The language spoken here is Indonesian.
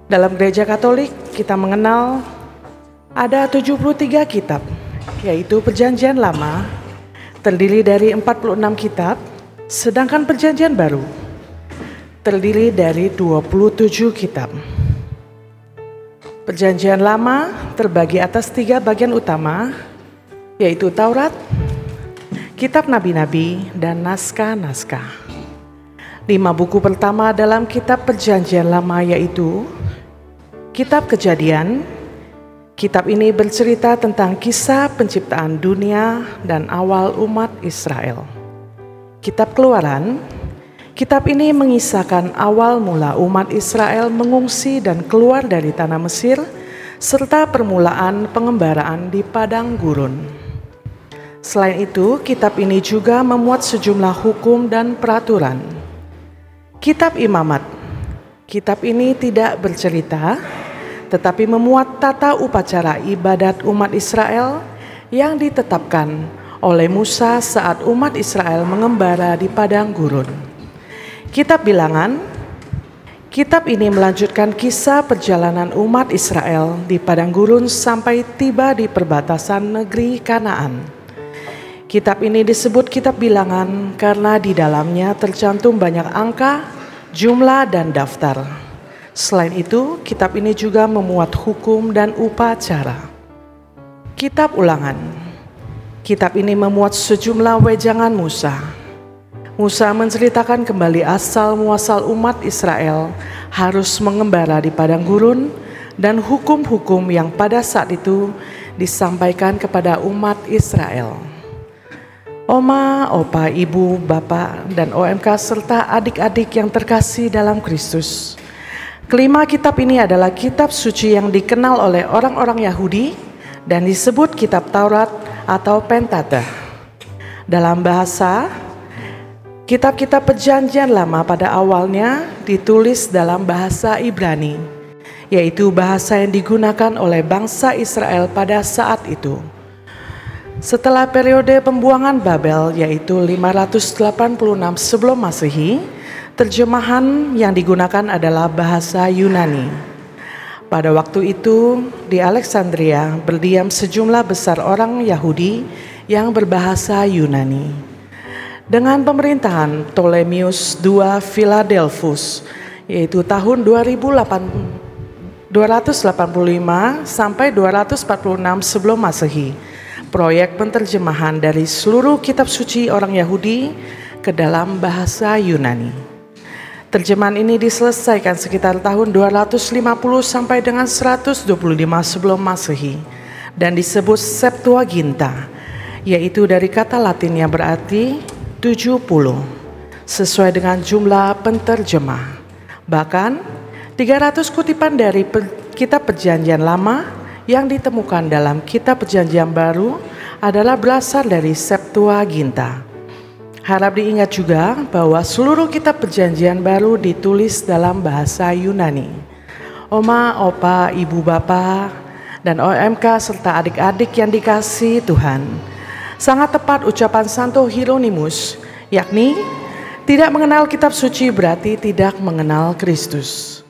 Dalam gereja Katolik kita mengenal ada 73 kitab, yaitu Perjanjian Lama terdiri dari 46 kitab, sedangkan Perjanjian Baru terdiri dari 27 kitab. Perjanjian Lama terbagi atas 3 bagian utama, yaitu Taurat, kitab nabi-nabi, dan naskah-naskah. 5 buku pertama dalam kitab Perjanjian Lama yaitu Kitab Kejadian. Kitab ini bercerita tentang kisah penciptaan dunia dan awal umat Israel. Kitab Keluaran. Kitab ini mengisahkan awal mula umat Israel mengungsi dan keluar dari tanah Mesir, serta permulaan pengembaraan di padang gurun. Selain itu, kitab ini juga memuat sejumlah hukum dan peraturan. Kitab Imamat. Kitab ini tidak bercerita, tetapi memuat tata upacara ibadat umat Israel yang ditetapkan oleh Musa saat umat Israel mengembara di padang gurun. Kitab Bilangan. Kitab ini melanjutkan kisah perjalanan umat Israel di padang gurun sampai tiba di perbatasan negeri Kanaan. Kitab ini disebut Kitab Bilangan karena di dalamnya tercantum banyak angka, jumlah, dan daftar. Selain itu, kitab ini juga memuat hukum dan upacara. Kitab Ulangan. Kitab ini memuat sejumlah wejangan Musa. Musa menceritakan kembali asal muasal umat Israel harus mengembara di padang gurun dan hukum-hukum yang pada saat itu disampaikan kepada umat Israel. Oma, opa, ibu, bapak, dan OMK serta adik-adik yang terkasih dalam Kristus. Kelima kitab ini adalah kitab suci yang dikenal oleh orang-orang Yahudi dan disebut kitab Taurat atau Pentateuch. Dalam bahasa, kitab-kitab Perjanjian Lama pada awalnya ditulis dalam bahasa Ibrani, yaitu bahasa yang digunakan oleh bangsa Israel pada saat itu. Setelah periode pembuangan Babel yaitu 586 sebelum Masehi, terjemahan yang digunakan adalah bahasa Yunani. Pada waktu itu di Alexandria berdiam sejumlah besar orang Yahudi yang berbahasa Yunani. Dengan pemerintahan Ptolemeus II Philadelphus yaitu tahun 285 sampai 246 sebelum Masehi, proyek penterjemahan dari seluruh kitab suci orang Yahudi ke dalam bahasa Yunani. Terjemahan ini diselesaikan sekitar tahun 250 sampai dengan 125 sebelum Masehi dan disebut Septuaginta, yaitu dari kata Latin yang berarti 70, sesuai dengan jumlah penterjemah. Bahkan 300 kutipan dari kitab Perjanjian Lama yang ditemukan dalam kitab Perjanjian Baru adalah berasal dari Septuaginta. Harap diingat juga bahwa seluruh kitab Perjanjian Baru ditulis dalam bahasa Yunani. Oma, opa, ibu, bapak, dan OMK serta adik-adik yang dikasihi Tuhan, sangat tepat ucapan Santo Hieronymus, yakni tidak mengenal kitab suci berarti tidak mengenal Kristus.